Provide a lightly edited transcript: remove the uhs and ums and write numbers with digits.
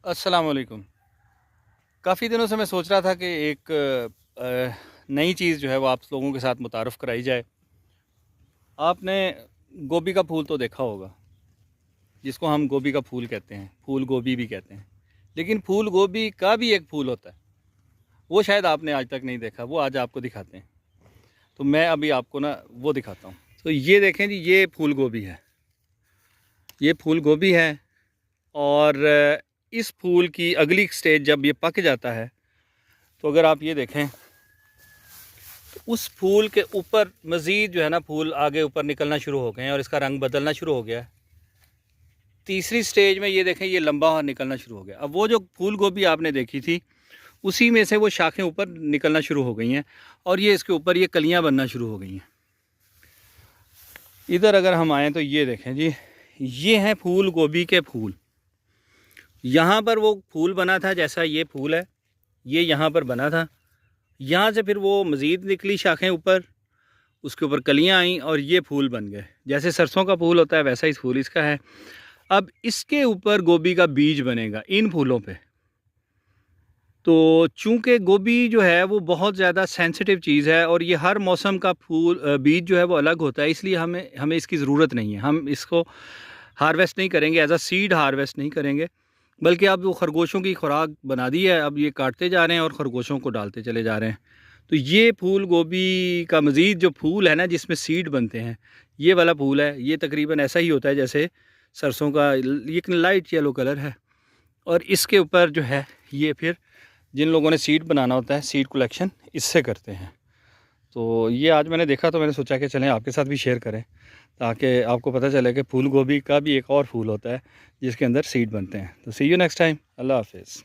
अस्सलाम वालेकुम। काफ़ी दिनों से मैं सोच रहा था कि एक नई चीज़ जो है वो आप लोगों के साथ मुतारफ़ कराई जाए। आपने गोभी का फूल तो देखा होगा, जिसको हम गोभी का फूल कहते हैं, फूल गोभी भी कहते हैं। लेकिन फूल गोभी का भी एक फूल होता है, वो शायद आपने आज तक नहीं देखा, वो आज आपको दिखाते हैं। तो मैं अभी आपको ना वो दिखाता हूँ। तो ये देखें जी, ये फूल गोभी है, ये फूल गोभी है। और इस फूल की अगली स्टेज जब ये पक जाता है, तो अगर आप ये देखें, उस फूल के ऊपर मज़ीद जो है ना फूल आगे ऊपर निकलना शुरू हो गए हैं और इसका रंग बदलना शुरू हो गया है। तीसरी स्टेज में ये देखें, ये लंबा निकलना शुरू हो गया। अब वो जो फूल गोभी आपने देखी थी, उसी में से वो शाखें ऊपर निकलना शुरू हो गई हैं और ये इसके ऊपर ये कलियां बनना शुरू हो गई हैं। इधर अगर हम आएँ तो ये देखें जी, ये हैं फूल गोभी के फूल। यहाँ पर वो फूल बना था, जैसा ये फूल है, ये यहाँ पर बना था। यहाँ से फिर वो मज़ीद निकली शाखें ऊपर, उसके ऊपर कलियां आईं और ये फूल बन गए। जैसे सरसों का फूल होता है वैसा ही फूल इसका है। अब इसके ऊपर गोभी का बीज बनेगा इन फूलों पे। तो चूंकि गोभी जो है वो बहुत ज़्यादा सेंसिटिव चीज़ है और ये हर मौसम का फूल बीज जो है वो अलग होता है, इसलिए हमें इसकी ज़रूरत नहीं है। हम इसको हार्वेस्ट नहीं करेंगे, एज अ सीड हार्वेस्ट नहीं करेंगे, बल्कि अब वो खरगोशों की खुराक बना दी है। अब ये काटते जा रहे हैं और खरगोशों को डालते चले जा रहे हैं। तो ये फूल गोभी का मज़ीद जो फूल है ना, जिसमें सीड बनते हैं, ये वाला फूल है। ये तकरीबन ऐसा ही होता है जैसे सरसों का, ये लाइट येलो कलर है। और इसके ऊपर जो है, ये फिर जिन लोगों ने सीड बनाना होता है, सीड कलेक्शन इससे करते हैं। तो ये आज मैंने देखा तो मैंने सोचा कि चलें आपके साथ भी शेयर करें, ताकि आपको पता चले कि फूल गोभी का भी एक और फूल होता है जिसके अंदर सीड बनते हैं। तो सी यू नेक्स्ट टाइम। अल्लाह हाफिज़।